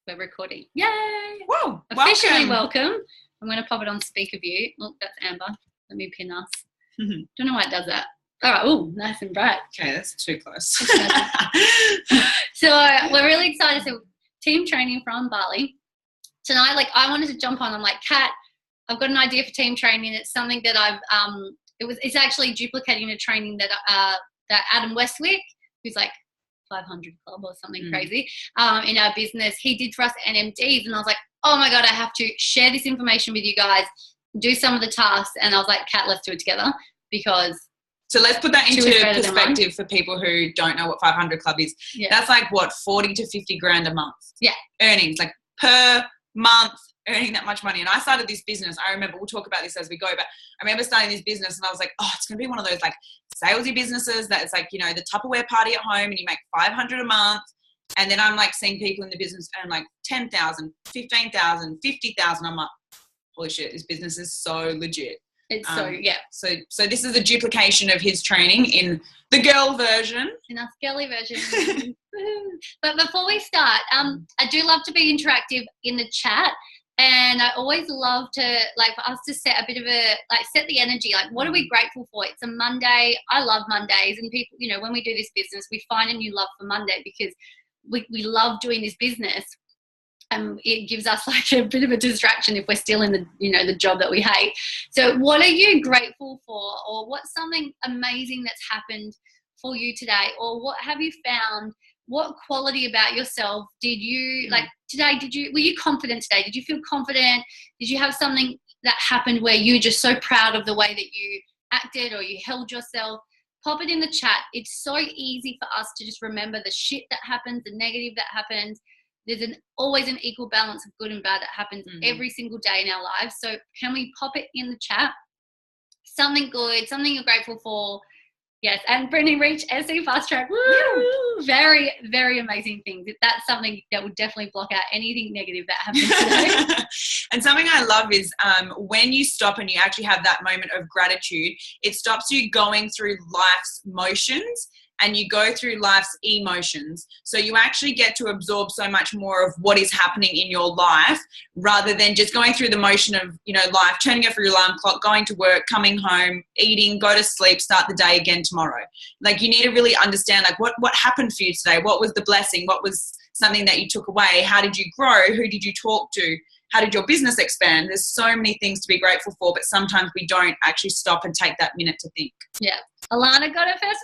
We're recording. Yay! Whoa! Officially welcome. I'm going to pop it on speaker view. Look, that's Amber. Let me pin us. Don't know why it does that. All right. Oh, nice and bright. Okay, that's too close. So we're really excited. So team training from Bali. Tonight, like, I wanted to jump on. I'm like, Kat, I've got an idea for team training. It's something that it's actually duplicating a training that Adam Westwick, who's like 500 Club or something crazy, in our business, he did for us NMDs. And I was like, oh my God, I have to share this information with you guys, do some of the tasks. And I was like, Kat, let's do it together, because so let's put that into perspective for people who don't know what 500 Club is. Yeah. That's like what, 40 to 50 grand a month. Yeah. Earnings, like per month, earning that much money. And I started this business. I remember, we'll talk about this as we go, but I remember starting this business and I was like, oh, it's going to be one of those like salesy businesses that it's like, you know, the Tupperware party at home and you make 500 a month. And then I'm like seeing people in the business earn like 10,000, 15,000, 50,000 a month. Holy shit, this business is so legit. It's So this is a duplication of his training in the girl version. In our girly version. But before we start, I do love to be interactive in the chat. And I always love to, like, for us to set a bit of set the energy. Like, what are we grateful for? It's a Monday. I love Mondays. And people, you know, when we do this business, we find a new love for Monday because we love doing this business. And it gives us like a bit of a distraction if we're still in the job that we hate. So what are you grateful for? Or what's something amazing that's happened for you today? Or what have you found? What quality about yourself did you like today? Were you confident today? Did you feel confident? Did you have something that happened where you were just so proud of the way that you acted or you held yourself? Pop it in the chat. It's so easy for us to just remember the shit that happens, the negative that happens. There's always an equal balance of good and bad that happens every single day in our lives. So can we pop it in the chat? Something good, something you're grateful for. Yes, and Brendan Reach, SC Fast Track. Woo! Very, very amazing things. That's something that would definitely block out anything negative that happens today. And something I love is when you stop and you actually have that moment of gratitude, it stops you going through life's motions and you go through life's emotions. So you actually get to absorb so much more of what is happening in your life rather than just going through the motion of, you know, life, turning off your alarm clock, going to work, coming home, eating, go to sleep, start the day again tomorrow. Like, you need to really understand, like, what happened for you today? What was the blessing? What was something that you took away? How did you grow? Who did you talk to? How did your business expand? There's so many things to be grateful for, but sometimes we don't actually stop and take that minute to think. Yeah. Alana got it first.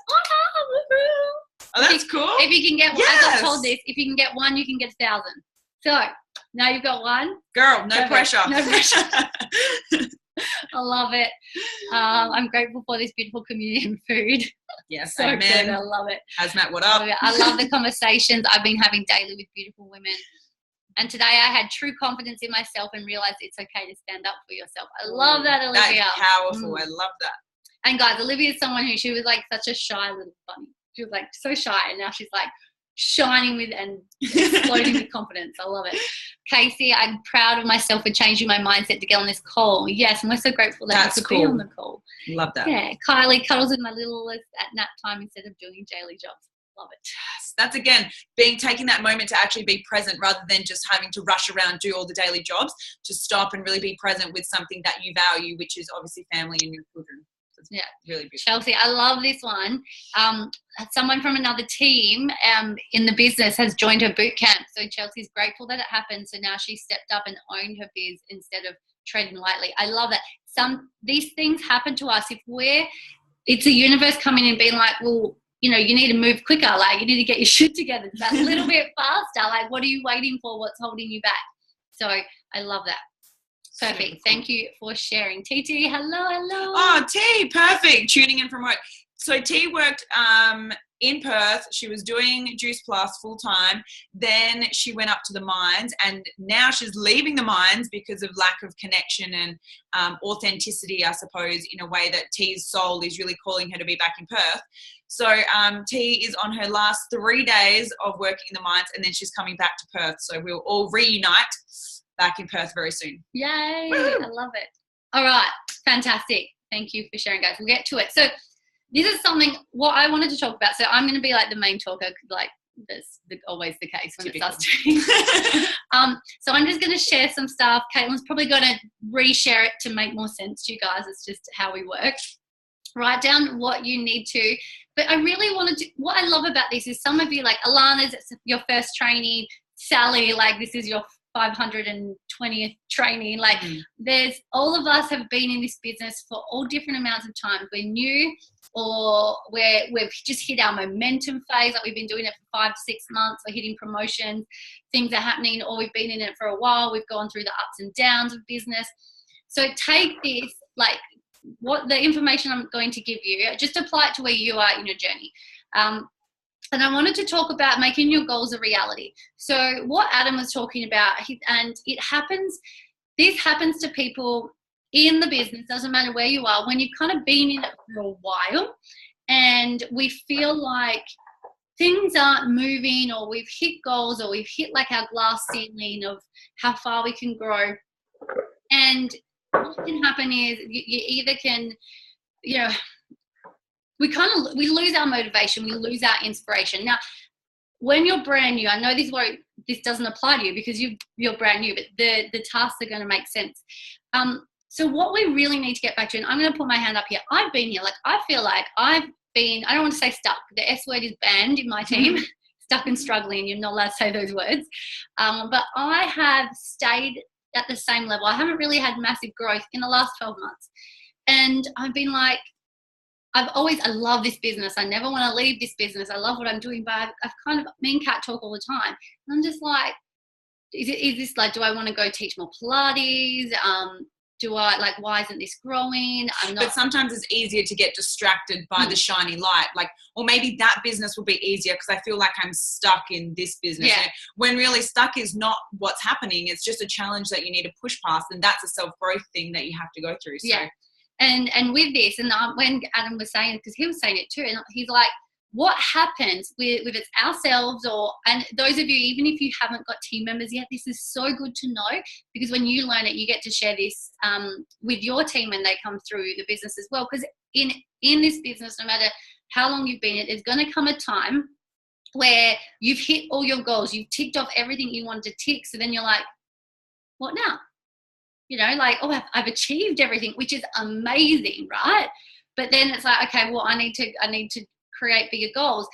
Oh, that's cool. If you can get one, I got told this, if you can get one, you can get 1,000. So now you've got one. Girl, no pressure. No pressure. I love it. I'm grateful for this beautiful community and food. Yes, so amen. Good. I love it. Hazmat, what up? I love the conversations I've been having daily with beautiful women. And today I had true confidence in myself and realized it's okay to stand up for yourself. I love that, Olivia. That's powerful. I love that. And guys, Olivia is someone she was like such a shy little bunny. She was like so shy, and now she's like shining with and exploding with confidence. I love it. Casey, I'm proud of myself for changing my mindset to get on this call. Yes, and we're so grateful that you could be on the call. Love that. Yeah, Kylie cuddles with my little list at nap time instead of doing daily jobs. Love it. Yes. That's, again, taking that moment to actually be present rather than just having to rush around, do all the daily jobs, to stop and really be present with something that you value, which is obviously family and your children. Yeah, really beautiful. Chelsea, I love this one. Someone from another team in the business has joined her boot camp. So Chelsea's grateful that it happened. So now she stepped up and owned her biz instead of treading lightly. I love that. These things happen to us it's the universe coming and being like, well, you know, you need to move quicker. Like, you need to get your shit together that little bit faster. Like, what are you waiting for? What's holding you back? So I love that. Perfect. Cool. Thank you for sharing. TT, hello. Oh, T, perfect. Tuning in from work. So T worked in Perth. She was doing Juice Plus full time. Then she went up to the mines, and now she's leaving the mines because of lack of connection and authenticity, I suppose, in a way that T's soul is really calling her to be back in Perth. So T is on her last 3 days of working in the mines, and then she's coming back to Perth. So we'll all reunite back in Perth very soon. Yay. Woo! I love it. All right. Fantastic. Thank you for sharing, guys. We'll get to it. So this is what I wanted to talk about. So I'm going to be like the main talker, like that's always the case when Typical. it's us two. So I'm just going to share some stuff. Caitlin's probably going to reshare it to make more sense to you guys. It's just how we work. Write down what you need to. But I really wanted to, what I love about this is some of you, like Alana's, it's your first training. Sally, like this is your 520th training. Like there's, all of us have been in this business for all different amounts of time. We're new, or we've just hit our momentum phase, like we've been doing it for 5 to 6 months, we're hitting promotions, things are happening, or we've been in it for a while, we've gone through the ups and downs of business. So take this, like what the information I'm going to give you, just apply it to where you are in your journey. And I wanted to talk about making your goals a reality. So what Adam was talking about, and it happens, this happens to people in the business, doesn't matter where you are, when you've kind of been in it for a while and we feel like things aren't moving, or we've hit goals, or we've hit like our glass ceiling of how far we can grow. And what can happen is you either can, you know, we lose our motivation, we lose our inspiration. Now, when you're brand new, I know this doesn't apply to you because you're brand new, but the tasks are going to make sense. So what we really need to get back to, and I'm going to put my hand up here, I've been here, like I feel like I've been, I don't want to say stuck, the S word is banned in my team, stuck and struggling, you're not allowed to say those words, but I have stayed at the same level. I haven't really had massive growth in the last 12 months, and I've been like, I love this business. I never want to leave this business. I love what I'm doing, but I've kind of, me and Kat talk all the time. And I'm just like, is this like, do I want to go teach more Pilates? Do I, like, why isn't this growing? But sometimes it's easier to get distracted by the shiny light. Like, or maybe that business will be easier because I feel like I'm stuck in this business. Yeah. When really stuck is not what's happening. It's just a challenge that you need to push past. And that's a self-growth thing that you have to go through. So. Yeah. And with this, and when Adam was saying, because he was saying it too, and he's like, what happens with it's ourselves, and those of you, even if you haven't got team members yet, this is so good to know, because when you learn it, you get to share this with your team when they come through the business as well. Because in this business, no matter how long you've been in it, there's going to come a time where you've hit all your goals, you've ticked off everything you wanted to tick, so then you're like, what now? You know, like, oh, I've achieved everything, which is amazing, right? But then it's like, okay, well, I need to create bigger goals.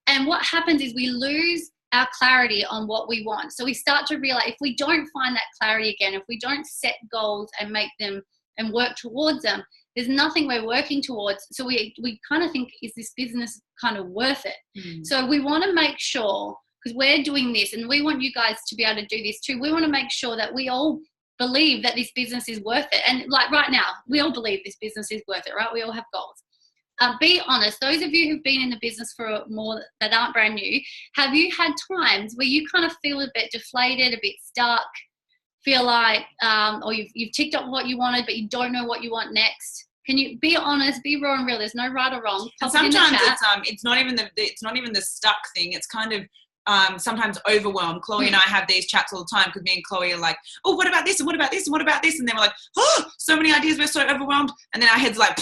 And what happens is we lose our clarity on what we want. So we start to realize, if we don't find that clarity again, if we don't set goals and make them and work towards them, there's nothing we're working towards. So we kind of think, is this business kind of worth it? So we want to make sure, because we're doing this and we want you guys to be able to do this too, we want to make sure that we all believe that this business is worth it. And like right now, we all believe this business is worth it, right? We all have goals. Be honest, those of you who've been in the business for more that aren't brand new, have you had times where you kind of feel a bit deflated, a bit stuck, feel like, or you've ticked up what you wanted, but you don't know what you want next? Can you be honest, be raw and real? There's no right or wrong. And sometimes it's not even the stuck thing. It's kind of sometimes overwhelmed. Chloe and I have these chats all the time because me and Chloe are like, oh, what about this and what about this and what about this? And then we're like, oh, so many ideas, we're so overwhelmed. And then our head's like,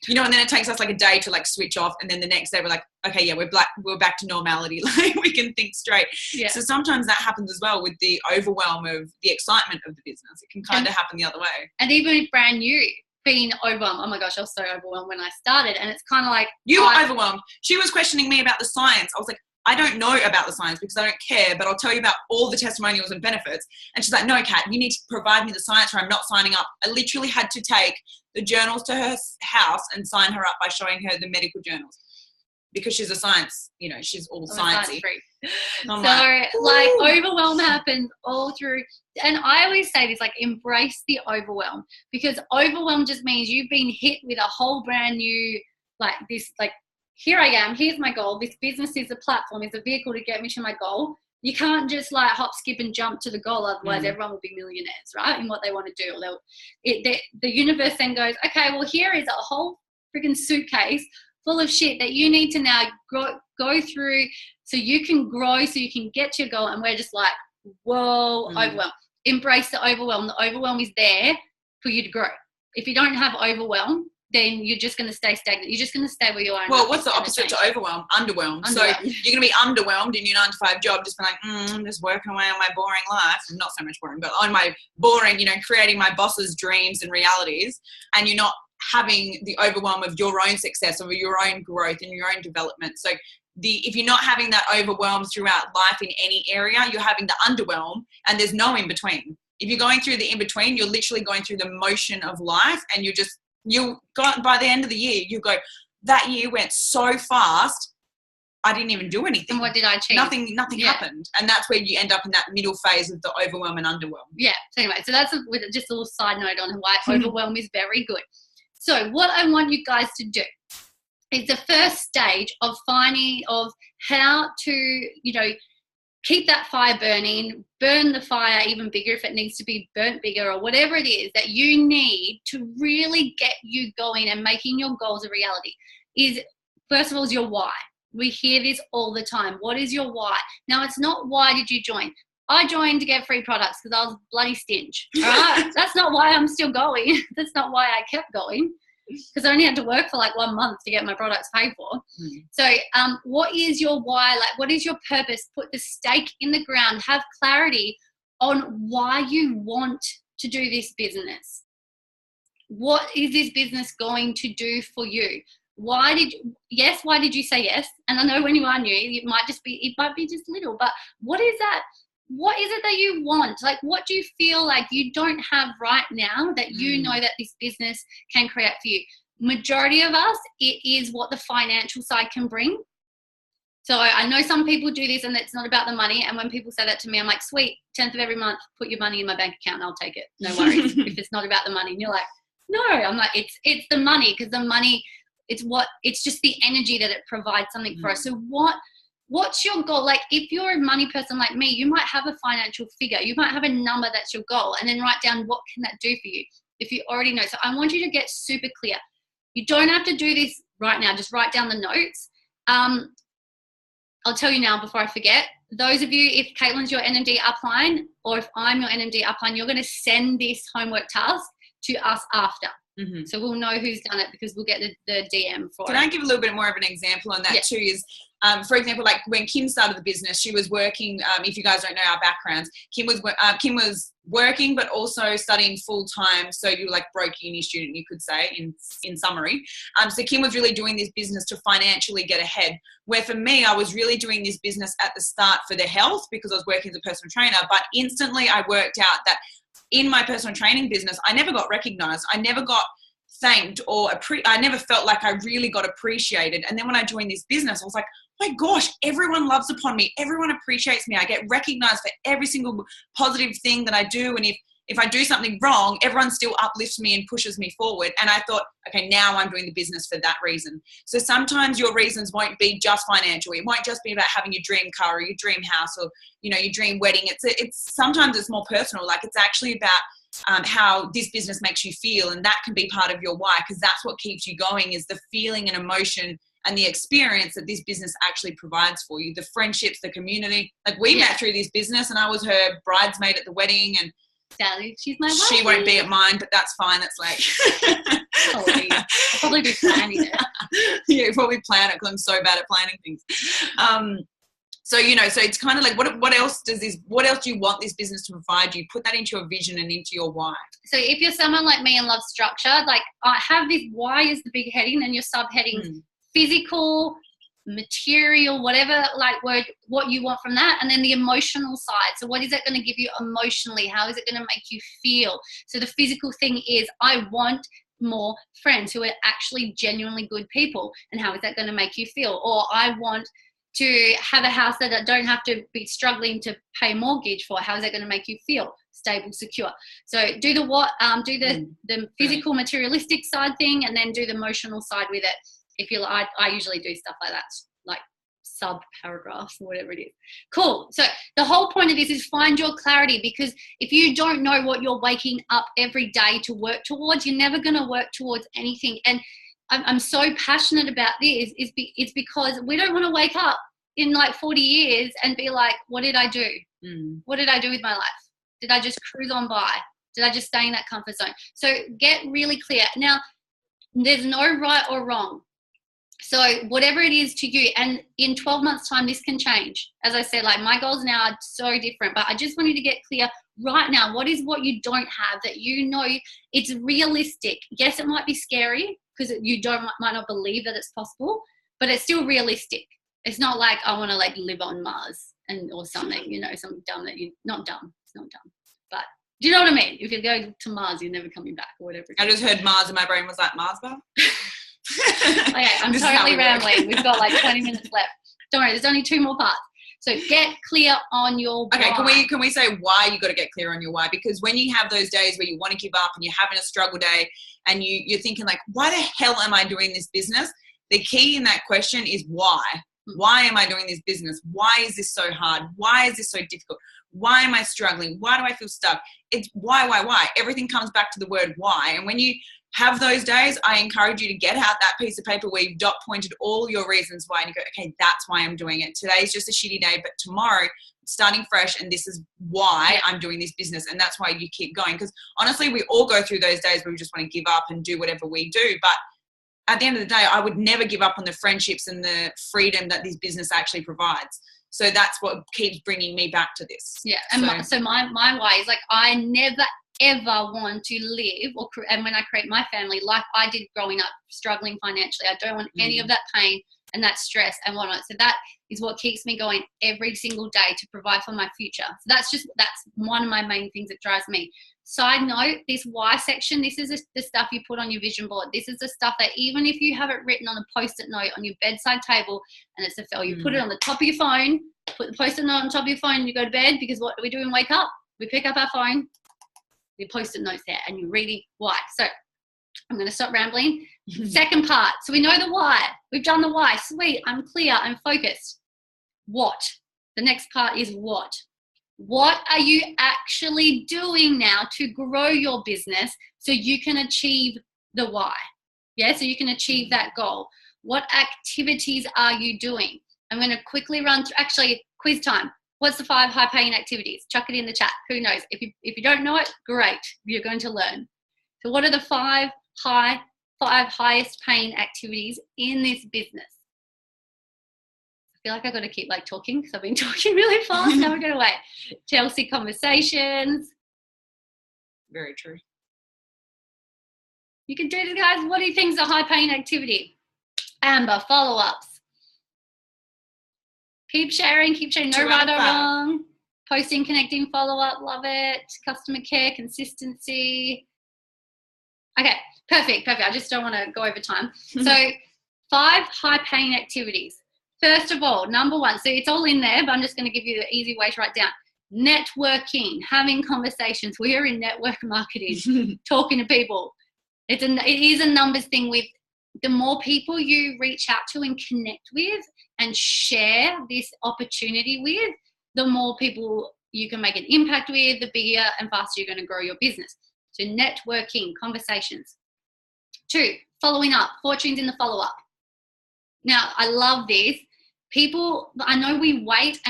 you know, and then it takes us like a day to like switch off. And then the next day we're like, okay, yeah, we're back to normality. Like we can think straight. Yeah. So sometimes that happens as well with the overwhelm of the excitement of the business. It can kind of happen the other way. And even if brand new, being overwhelmed. Oh my gosh, I was so overwhelmed when I started. And it's kind of like, you were overwhelmed. She was questioning me about the science. I was like, I don't know about the science because I don't care, but I'll tell you about all the testimonials and benefits. And she's like, no, Kat, you need to provide me the science or I'm not signing up. I literally had to take the journals to her house and sign her up by showing her the medical journals because she's a science, you know, she's all sciencey. So like overwhelm happens all through. And I always say this, like, embrace the overwhelm, because overwhelm just means you've been hit with a whole brand new, like this, like, here I am, here's my goal. This business is a platform, is a vehicle to get me to my goal. You can't just like hop, skip and jump to the goal. Otherwise everyone will be millionaires, right? In what they want to do. The universe then goes, okay, well, here is a whole freaking suitcase full of shit that you need to now go through so you can grow, so you can get to your goal. And we're just like, whoa, overwhelm. Embrace the overwhelm. The overwhelm is there for you to grow. If you don't have overwhelm, then you're just going to stay stagnant. You're just going to stay where you are. Well, what's the opposite to overwhelm? Underwhelmed. So you're going to be underwhelmed in your 9-to-5 job, just be like, I'm just working away on my boring life. Not so much boring, but on my boring, creating my boss's dreams and realities. And you're not having the overwhelm of your own success, or your own growth and your own development. So if you're not having that overwhelm throughout life in any area, you're having the underwhelm, and there's no in between. If you're going through the in between, you're literally going through the motion of life, and by the end of the year, you go, that year went so fast, I didn't even do anything. And what did I achieve? Nothing happened. And that's where you end up in that middle phase of the overwhelm and underwhelm. Yeah. So anyway, so that's just a little side note on why overwhelm is very good. So what I want you guys to do is the first stage of how to, keep that fire burning, burn the fire even bigger if it needs to be burnt bigger, or whatever it is that you need to really get you going and making your goals a reality is, first of all, is your why. We hear this all the time. What is your why? Now, it's not why did you join. I joined to get free products because I was bloody stingy. All right? That's not why I'm still going. That's not why I kept going, because I only had to work for like 1 month to get my products paid for. So what is your why? Like, what is your purpose? Put the stake in the ground. Have clarity on why you want to do this business. What is this business going to do for you? Why did you say yes? And I know when you are new, it might be just little, but what is that? What is it that you want? Like, what do you feel like you don't have right now that you know that this business can create for you? Majority of us, it is what the financial side can bring. So I know some people do this and it's not about the money. And when people say that to me, I'm like, sweet, 10th of every month, put your money in my bank account and I'll take it. No worries if it's not about the money. And you're like, no. I'm like, it's the money, because the money, it's just the energy that it provides something for us. So what's your goal? Like, if you're a money person like me, you might have a financial figure. You might have a number that's your goal, and then write down what can that do for you if you already know. So I want you to get super clear. You don't have to do this right now. Just write down the notes. I'll tell you now before I forget. Those of you, if Caitlin's your NMD upline, or if I'm your NMD upline, you're going to send this homework task to us after. So we'll know who's done it, because we'll get the DM for it. Can I give a little bit more of an example on that too? Is for example, like when Kim started the business, she was working. If you guys don't know our backgrounds, Kim was working but also studying full time. So you were like broke uni student, you could say in summary. So Kim was really doing this business to financially get ahead. Where for me, I was really doing this business at the start for the health, because I was working as a personal trainer. But instantly, I worked out that in my personal training business, I never got recognized. I never got thanked, or I never felt like I really got appreciated. And then when I joined this business, I was like, oh my gosh, everyone loves upon me. Everyone appreciates me. I get recognized for every single positive thing that I do. And if I do something wrong, everyone still uplifts me and pushes me forward. And I thought, okay, now I'm doing the business for that reason. So sometimes your reasons won't be just financial. It won't just be about having your dream car or your dream house or, your dream wedding. Sometimes it's more personal. Like, it's actually about how this business makes you feel. And that can be part of your why, because that's what keeps you going, is the feeling and emotion and the experience that this business actually provides for you. The friendships, the community. Like, we met through this business, and I was her bridesmaid at the wedding, and Sally, she's my wife. She won't be at mine, but that's fine. That's like I'll probably be planning it. Yeah, probably plan it, because I'm so bad at planning things. So so it's kind of like, what else do you want this business to provide you? Put that into your vision and into your why. So if you're someone like me and loves structure, like, I have this why is the big heading, and your subheadings, physical, material, whatever, like, word, what you want from that, and then the emotional side. So what is it going to give you emotionally? How is it going to make you feel? So the physical thing is, I want more friends who are actually genuinely good people, and how is that going to make you feel? Or I want to have a house that I don't have to be struggling to pay mortgage for. How is that going to make you feel? Stable, secure. So do the physical, materialistic side thing, and then do the emotional side with it. If you like, I usually do stuff like that, like sub paragraphs or whatever it is. Cool. So the whole point of this is find your clarity, because if you don't know what you're waking up every day to work towards, you're never going to work towards anything. And I'm so passionate about this it's because we don't want to wake up in like 40 years and be like, what did I do? What did I do with my life? Did I just cruise on by? Did I just stay in that comfort zone? So get really clear. Now, There's no right or wrong. So whatever it is to you, and in 12 months time, this can change. As I said, like my goals now are so different, but I just want you to get clear right now. What is what you don't have that you know it's realistic? Yes, it might be scary because you might not believe that it's possible, but it's still realistic. It's not like I want to like live on Mars or something, you know, something dumb that not dumb. It's not dumb, but do you know what I mean? If you go to Mars, you're never coming back or whatever. I just heard Mars and my brain was like, Mars bar? Okay, I'm totally rambling. We've got like 20 minutes left. Don't worry, there's only 2 more parts. So get clear on your why. Okay, can we say why you got to get clear on your why? Because when you have those days where you want to give up and you're having a struggle day and you're thinking like, why the hell am I doing this business? The key in that question is why. Why am I doing this business? Why is this so hard? Why is this so difficult? Why am I struggling? Why do I feel stuck? It's why? Everything comes back to the word why. And when you have those days, I encourage you to get out that piece of paper where you've dot pointed all your reasons why and you go, okay, that's why I'm doing it. Today's just a shitty day, but tomorrow starting fresh and this is why I'm doing this business. And that's why you keep going. Because honestly, we all go through those days where we just want to give up and do whatever we do. But at the end of the day, I would never give up on the friendships and the freedom that this business actually provides. So that's what keeps bringing me back to this. Yeah. And so my why is like, I never ever want to live and when I create my family like I did growing up struggling financially. I don't want any of that pain and that stress and whatnot. So that is what keeps me going every single day to provide for my future. So that's one of my main things that drives me. Side note, this why section, this is the stuff you put on your vision board. This is the stuff that even if you have it written on a post-it note on your bedside table and it's you put it on the top of your phone, put the post-it note on top of your phone and you go to bed, because what do we do when we wake up? We pick up our phone, we post-it notes there and you're reading why. So I'm going to stop rambling. Second part. So we know the why. We've done the why. Sweet. I'm clear. I'm focused. What? The next part is what. What are you actually doing now to grow your business so you can achieve the why? Yeah, so you can achieve that goal. What activities are you doing? I'm going to quickly run through, actually, quiz time. What's the 5 high-paying activities? Chuck it in the chat. Who knows? If you don't know it, great. You're going to learn. So what are the 5 highest paying activities in this business? I feel like I've got to keep like talking because I've been talking really fast. Now we're going to wait. Chelsea, conversations. Very true. You can do this, guys. What do you think is a high-paying activity? Amber, follow-ups. Keep sharing. No right or wrong. Posting, connecting, follow-up. Love it. Customer care, consistency. Okay, perfect. I just don't want to go over time. So 5 high-paying activities. First of all, number 1. So it's all in there, but I'm just going to give you the easy way to write down. Networking, having conversations. We are in network marketing, talking to people. It is a numbers thing. With the more people you reach out to and connect with and share this opportunity with, the more people you can make an impact with, the bigger and faster you're going to grow your business. So networking, conversations. 2, following up, fortunes in the follow-up. Now, I love this. People, I know we wait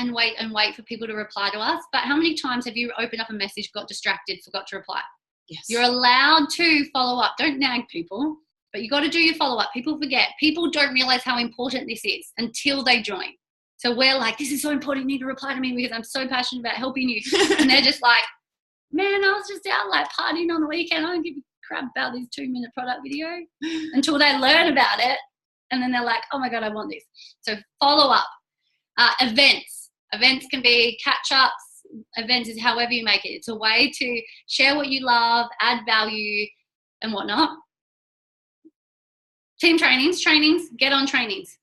for people to reply to us, but how many times have you opened up a message, got distracted, forgot to reply? Yes. You're allowed to follow up. Don't nag people, but you got to do your follow-up. People forget. People don't realize how important this is until they join. So we're like, this is so important. You need to reply to me because I'm so passionate about helping you. And they're just like, man, I was just out like partying on the weekend. I don't give a crap about this 2-minute product video until they learn about it. And then they're like, oh my God, I want this. So follow up. Events. Events can be catch-ups. Events is however you make it. It's a way to share what you love, add value and whatnot. Team trainings, get on trainings.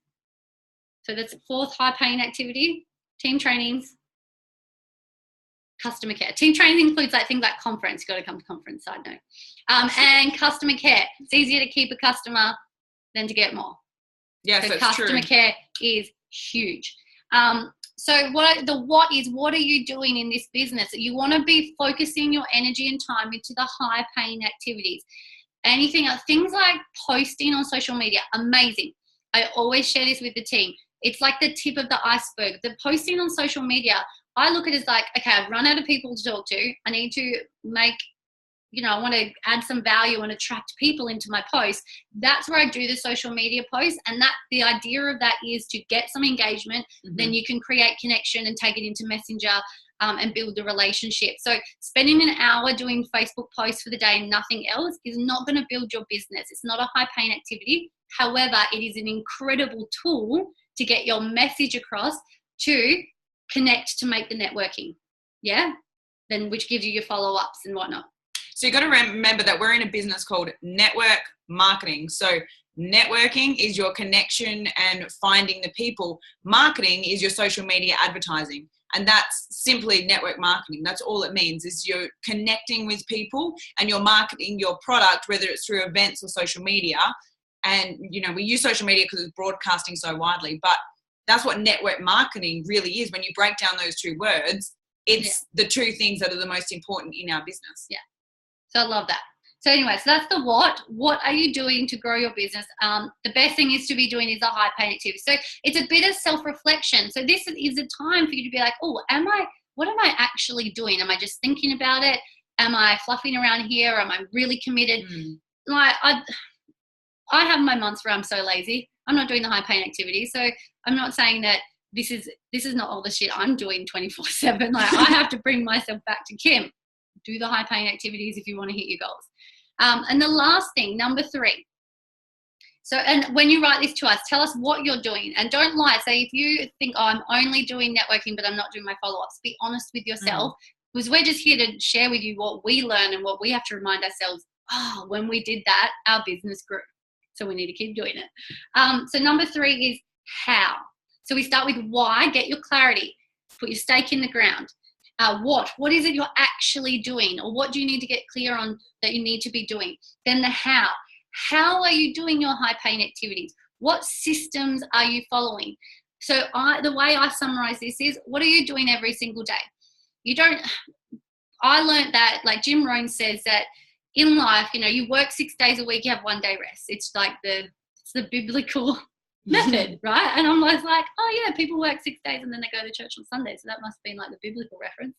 So that's the 4th high-paying activity. Team trainings. Customer care. Team training includes like things like conference. You've got to come to conference, side note. And customer care. It's easier to keep a customer than to get more. Yes, so customer care is huge. So what are you doing in this business? You want to be focusing your energy and time into the high paying activities. Anything else, things like posting on social media, amazing. I always share this with the team. It's like the tip of the iceberg. The posting on social media, I look at it as like, okay, I've run out of people to talk to. I need to make I want to add some value and attract people into my post, that's where I do the social media posts. And that the idea of that is to get some engagement, then you can create connection and take it into Messenger and build a relationship. So spending an hour doing Facebook posts for the day and nothing else is not going to build your business. It's not a high paying activity. However, it is an incredible tool to get your message across, to connect, to make the networking. Yeah. Then which gives you your follow-ups and whatnot. So you got to remember that we're in a business called network marketing. So networking is your connection and finding the people. Marketing is your social media advertising. And that's simply network marketing. That's all it means, is you're connecting with people and you're marketing your product, whether it's through events or social media. And, we use social media because it's broadcasting so widely, but that's what network marketing really is. When you break down those two words, it's the two things that are the most important in our business. Yeah. So I love that. So anyway, so that's the what. What are you doing to grow your business? The best thing is to be doing is a high paying activity. So it's a bit of self-reflection. So this is a time for you to be like, oh, what am I actually doing? Am I just thinking about it? Am I fluffing around here? Am I really committed? Like I have my months where I'm so lazy. I'm not doing the high paying activity. So I'm not saying that this is not all the shit I'm doing 24/7. Like I have to bring myself back to Kim. Do the high paying activities if you want to hit your goals. And the last thing, number 3. So, and when you write this to us, tell us what you're doing, and don't lie. Say if you think, oh, I'm only doing networking, but I'm not doing my follow-ups, be honest with yourself, because we're just here to share with you what we learn and what we have to remind ourselves. Oh, when we did that, our business grew. So we need to keep doing it. So number 3 is how. So we start with why, get your clarity, put your stake in the ground. What is it you're actually doing, or what do you need to get clear on that you need to be doing? Then the how. How are you doing your high paying activities? What systems are you following? So the way I summarize this is, what are you doing every single day? I learned that, like Jim Rohn says, that in life, you work 6 days a week, you have 1 day rest. It's like it's the biblical method, right? And I'm always like, oh yeah, people work 6 days and then they go to church on Sunday, so that must have been like the biblical reference.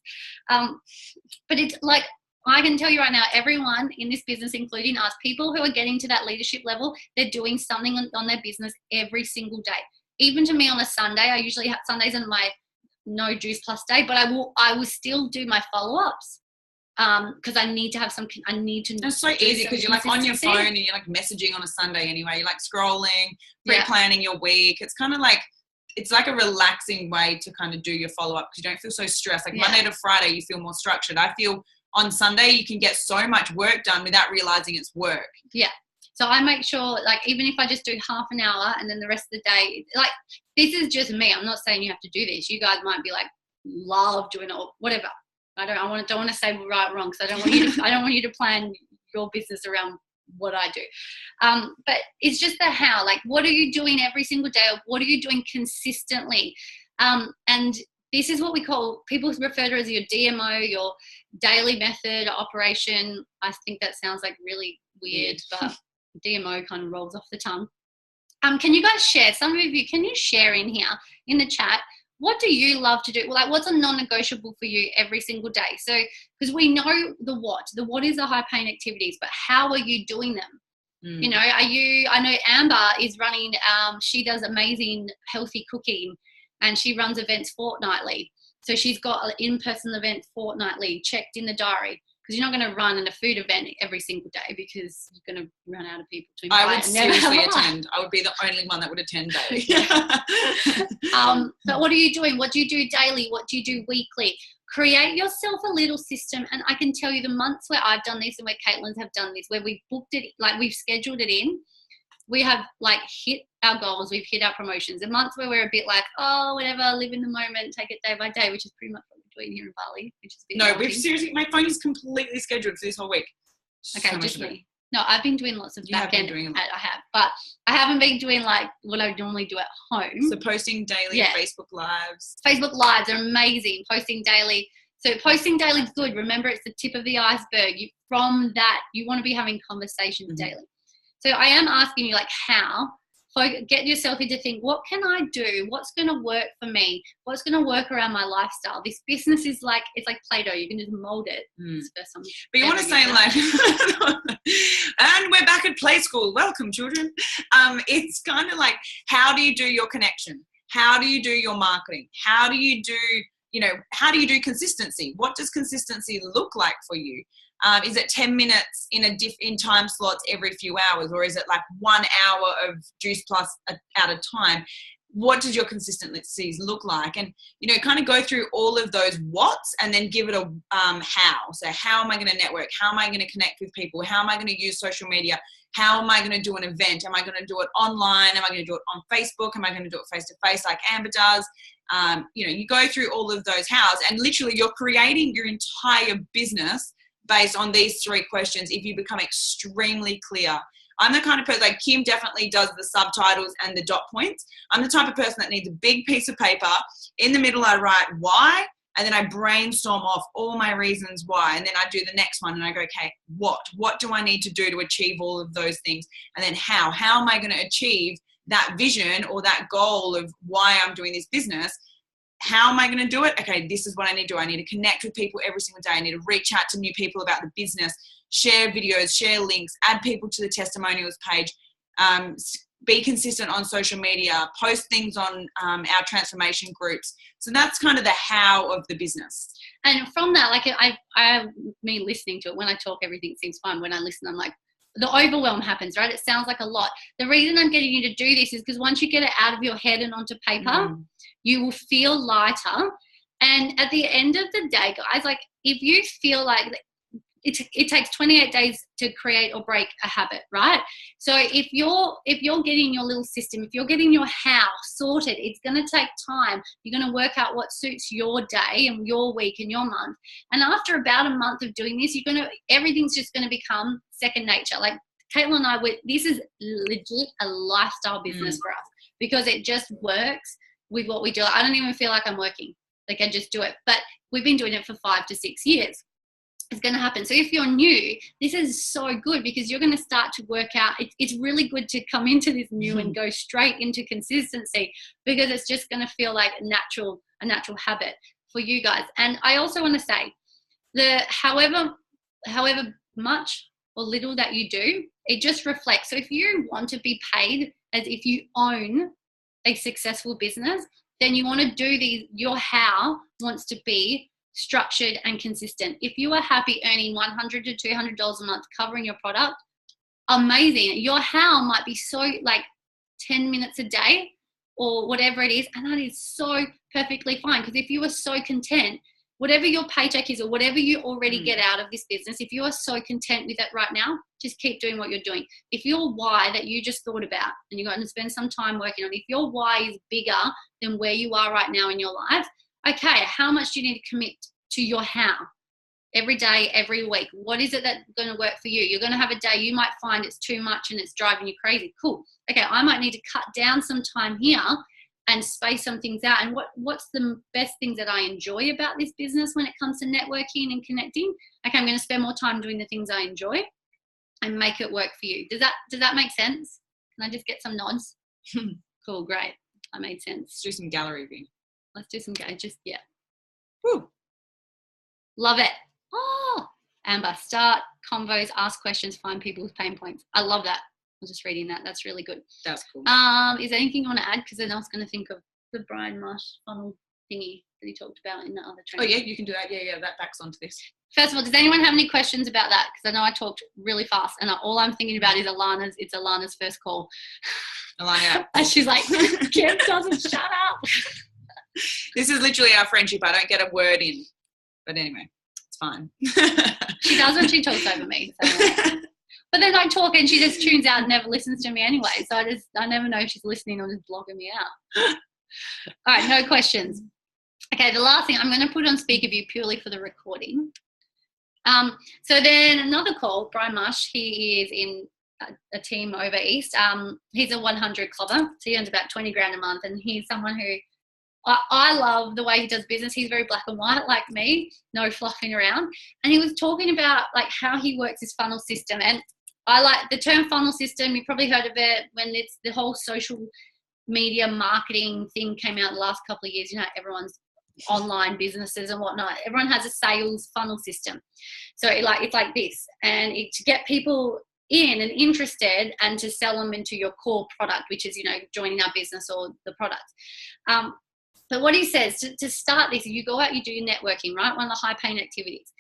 But it's like, I can tell you right now, everyone in this business, including us, people who are getting to that leadership level, they're doing something on their business every single day. Even to me on a Sunday, I usually have Sundays and my no juice plus day, but I will still do my follow-ups. Because I need to have I need to. It's so easy because you're like on your phone and you're like messaging on a Sunday anyway. You're like scrolling, pre-planning your week. It's kind of like, it's like a relaxing way to kind of do your follow-up because you don't feel so stressed. Like Monday to Friday, you feel more structured. I feel on Sunday, you can get so much work done without realizing it's work. Yeah. So I make sure, like, even if I just do half an hour and then the rest of the day, like, this is just me. I'm not saying you have to do this. You guys might be like, love doing it or whatever. I don't want to say right or wrong, because I don't want you to plan your business around what I do. But it's just the how. Like, what are you doing every single day? Or what are you doing consistently? And this is what people refer to as your DMO, your daily method operation. I think that sounds like really weird, but DMO kind of rolls off the tongue. Can you guys share? Some of you, can you share in here in the chat? What do you love to do? Like, what's a non-negotiable for you every single day? So, because we know the what is the high paying activities, but how are you doing them? I know Amber is running, she does amazing healthy cooking and she runs events fortnightly. So she's got an in-person event fortnightly checked in the diary. Because you're not going to run a food event every single day because you're going to run out of people to invite. I would seriously attend. I would be the only one that would attend daily. But what are you doing? What do you do daily? What do you do weekly? Create yourself a little system. And I can tell you the months where I've done this and where Caitlin's have done this, where we've booked it, like we've scheduled it in, we have like hit our goals, we've hit our promotions. The months where we're a bit like, oh, whatever, live in the moment, take it day by day, which is pretty much what we're doing here in Bali. Which is we've seriously, my phone is completely scheduled for this whole week. Okay, so just me. No, I've been doing lots of back end. I have, but I haven't been doing like what I normally do at home. So posting daily, Facebook Lives. Facebook Lives are amazing. Posting daily. So posting daily is good. Remember, it's the tip of the iceberg. From that, you want to be having conversations daily. So I am asking you, like, how. get yourself into think, what can I do? What's going to work for me? What's going to work around my lifestyle? This business is like, it's like Play-Doh. You can just mold it. But you want to say like, and we're back at play school. Welcome, children. It's kind of like, how do you do your connection? How do you do your marketing? How do you do consistency? What does consistency look like for you? Is it 10 minutes in time slots every few hours, or is it like 1 hour of Juice Plus at a time? What does your consistencies look like? And, kind of go through all of those what's and then give it a how. So how am I going to network? How am I going to connect with people? How am I going to use social media? How am I going to do an event? Am I going to do it online? Am I going to do it on Facebook? Am I going to do it face-to-face like Amber does? You go through all of those hows, and literally you're creating your entire business based on these 3 questions if you become extremely clear. I'm the kind of person, like Kim definitely does the subtitles and the dot points. I'm the type of person that needs a big piece of paper. In the middle, I write why, and then I brainstorm off all my reasons why. And then I do the next one and I go, okay, what do I need to do to achieve all of those things? And then how am I going to achieve that vision or that goal of why I'm doing this business? How am I going to do it? Okay, this is what I need to do. I need to connect with people every single day. I need to reach out to new people about the business, share videos, share links, add people to the testimonials page, be consistent on social media, post things on our transformation groups. So that's kind of the how of the business. And from that, like me listening to it, when I talk, everything seems fun. When I listen, I'm like, the overwhelm happens, right? It sounds like a lot. The reason I'm getting you to do this is because once you get it out of your head and onto paper, you will feel lighter. And at the end of the day, guys, like if you feel like it takes 28 days to create or break a habit, right? So if you're getting your little system, if you're getting your how sorted, it's going to take time. You're going to work out what suits your day and your week and your month. And after about a month of doing this, everything's just going to become second nature. Like Caitlin and I, this is legit a lifestyle business for us because it just works with what we do. I don't even feel like I'm working. Like I just do it. But we've been doing it for 5 to 6 years. It's going to happen. So if you're new, this is so good because you're going to start to work out. It's really good to come into this new and go straight into consistency because it's just going to feel like a natural habit for you guys. And I also want to say however much or little that you do, it just reflects. So if you want to be paid as if you own a successful business, then you want to do your how wants to be structured and consistent. If you are happy earning $100 to $200 a month covering your product, amazing. Your how might be so like 10 minutes a day or whatever it is, and that is so perfectly fine because if you are so content, whatever your paycheck is or whatever you already get out of this business, if you are so content with it right now, just keep doing what you're doing. If your why that you just thought about and you're going to spend some time working on, if your why is bigger than where you are right now in your life, okay, how much do you need to commit to your how? Every day, every week. What is it that's going to work for you? You're going to have a day you might find it's too much and it's driving you crazy. Cool. Okay, I might need to cut down some time here and space some things out. And what's the best things that I enjoy about this business when it comes to networking and connecting? Okay, I'm going to spend more time doing the things I enjoy and make it work for you. Does that make sense? Can I just get some nods? Cool, great. That made sense. Let's do some gallery view. Let's do some yeah. Woo. Love it. Oh, Amber, start convos, ask questions, find people's pain points. I love that. I was just reading that. That's really good. That's cool. Is there anything you want to add? Because then I was going to think of the Brian Marsh funnel thingy that he talked about in the other training. Oh, yeah, you can do that. Yeah, that backs onto this. First of all, does anyone have any questions about that? Because I know I talked really fast and all I'm thinking about is Alana's first call. Alana. And she's like, Kim doesn't shut up. This is literally our friendship. I don't get a word in. But anyway, it's fine. She does when she talks over me. So. But then I talk and she just tunes out and never listens to me anyway. So I never know if she's listening or just blocking me out. All right, no questions. Okay, the last thing, I'm going to put on speaker view purely for the recording. So then another call, Brian Marsh, he is in a team over East. He's a 100 clubber, so he earns about 20 grand a month, and he's someone who I love the way he does business. He's very black and white like me, no fluffing around. And he was talking about like how he works his funnel system. And I like the term funnel system. You've probably heard of it when it's the whole social media marketing thing came out the last couple of years. You know, everyone's online businesses and whatnot. Everyone has a sales funnel system. So it's like this, and to get people in and interested and to sell them into your core product, which is, you know, joining our business or the product. But what he says, to start this, you go out, you do your networking, right? One of the high paying activities.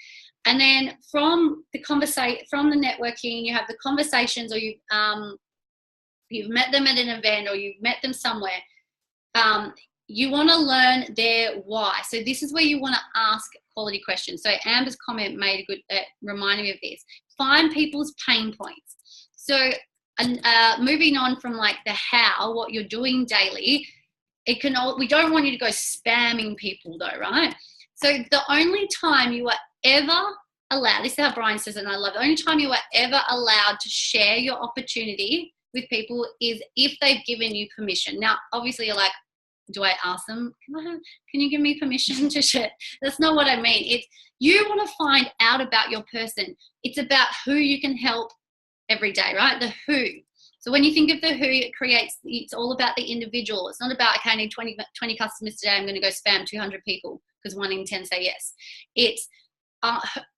And then from the networking, you have the conversations, or you've met them at an event, or you've met them somewhere. You want to learn their why. So this is where you want to ask quality questions. So Amber's comment made a good reminding me of this. Find people's pain points. So moving on from like the how, what you're doing daily, we don't want you to go spamming people though, right? So the only time you are ever allowed, this is how Brian says it and I love it, the only time you are ever allowed to share your opportunity with people is if they've given you permission. Now, obviously you're like, do I ask them, can you give me permission to share? That's not what I mean. It's you want to find out about your person. It's about who you can help every day, right? The who. So when you think of the who, it's all about the individual. It's not about, okay, I need 20 customers today. I'm going to go spam 200 people because 1 in 10 say yes. It's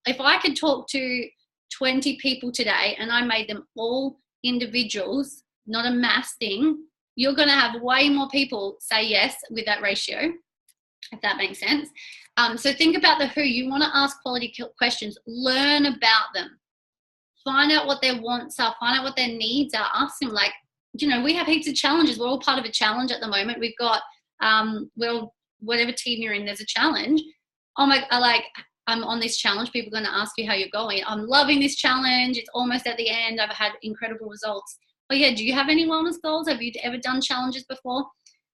if I could talk to 20 people today and I made them all individuals, not a mass thing, you're going to have way more people say yes with that ratio, if that makes sense. So think about the who. You want to ask quality questions. Learn about them. Find out what their wants are. Find out what their needs are. Ask them, like, you know, we have heaps of challenges. We're all part of a challenge at the moment. We've got, whatever team you're in, there's a challenge. I'm on this challenge. People are going to ask you how you're going. I'm loving this challenge. It's almost at the end. I've had incredible results. Oh yeah, do you have any wellness goals? Have you ever done challenges before?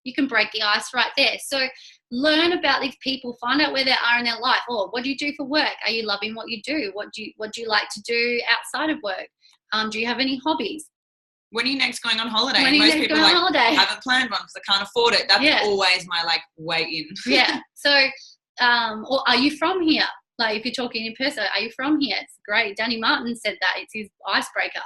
You can break the ice right there. So learn about these people, find out where they are in their life. Or what do you do for work? Are you loving what you do? What do you like to do outside of work? Do you have any hobbies? When are you next going on holiday? When are you Most next people going on holiday? Haven't planned one because I can't afford it. That's always my way in. Yeah. So, or are you from here? Like if you're talking in person, are you from here? It's great. Danny Martin said that. It's his icebreaker.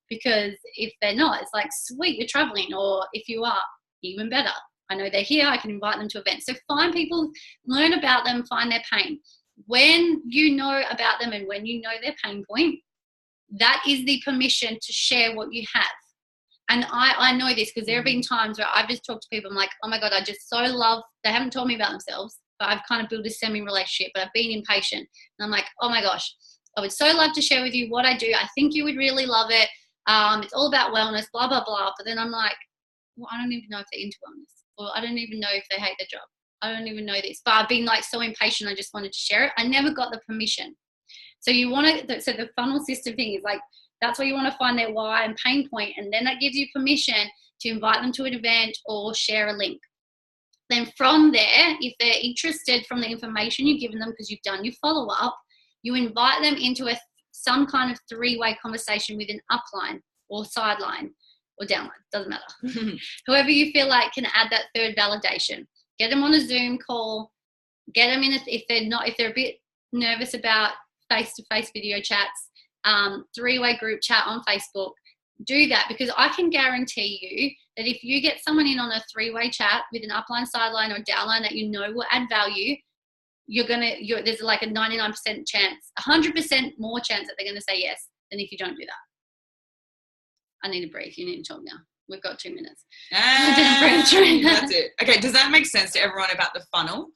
Because if they're not, it's like, sweet, you're traveling. Or if you are, even better. I know they're here. I can invite them to events. So find people, learn about them, find their pain. When you know about them and when you know their pain point, that is the permission to share what you have. And I know this because there have been times where I've just talked to people. I'm like, oh my God, I just so love, they haven't told me about themselves, but I've kind of built a semi-relationship, but I've been impatient. And I'm like, oh my gosh, I would so love to share with you what I do. I think you would really love it. It's all about wellness, blah, blah, blah. But then I'm like, well, I don't even know if they're into wellness, or I don't even know if they hate their job. I don't even know this. But I've been like so impatient. I just wanted to share it. I never got the permission. So so the funnel system thing is like, that's where you want to find their why and pain point. And then that gives you permission to invite them to an event or share a link. Then from there, if they're interested from the information you've given them, because you've done your follow-up, you invite them into some kind of 3-way conversation with an upline or sideline or downline, doesn't matter. Whoever you feel like can add that third validation. Get them on a Zoom call, get them in if they're a bit nervous about face-to-face video chats, 3-way group chat on Facebook. Do that, because I can guarantee you that if you get someone in on a 3-way chat with an upline, sideline or downline that you know will add value, there's like a 99% chance, 100% more chance that they're going to say yes than if you don't do that. I need a break. You need to talk now. We've got 2 minutes. That's it. Okay. Does that make sense to everyone about the funnel?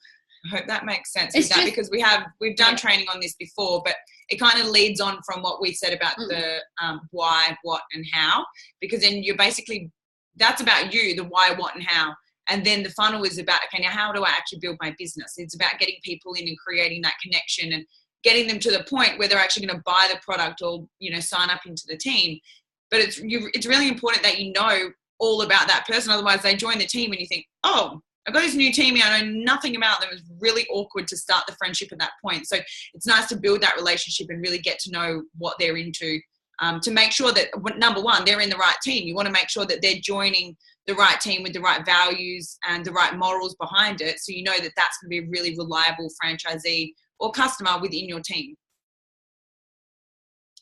I hope that makes sense with that, because we've done training on this before, but it kind of leads on from what we said about the why, what, and how, because then you're basically, that's about you, the why, what, and how. And then the funnel is about, okay, now how do I actually build my business? It's about getting people in and creating that connection and getting them to the point where they're actually going to buy the product or, sign up into the team. But it's really important that you know all about that person. Otherwise they join the team and you think, oh, I've got this new team here, I know nothing about them. It's really awkward to start the friendship at that point. So it's nice to build that relationship and really get to know what they're into, to make sure that, number one, they're in the right team. You want to make sure that they're joining the right team with the right values and the right morals behind it. So you know that that's going to be a really reliable franchisee or customer within your team.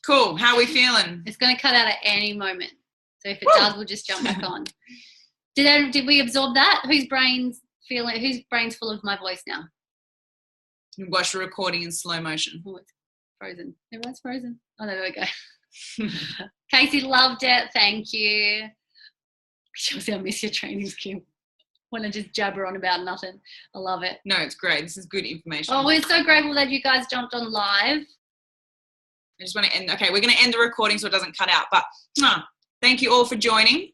Cool. How are we feeling? It's going to cut out at any moment. So if it does, we'll just jump back on. Did we absorb that? Whose brain's full of my voice now? You watch the recording in slow motion. Oh, it's frozen. Everyone's frozen. Oh, there we go. Casey loved it. Thank you. Chelsea, I miss your trainings, Kim. Want to just jabber on about nothing. I love it. No, it's great. This is good information. Oh, we're so grateful that you guys jumped on live. I just want to end. Okay, we're going to end the recording so it doesn't cut out. But thank you all for joining.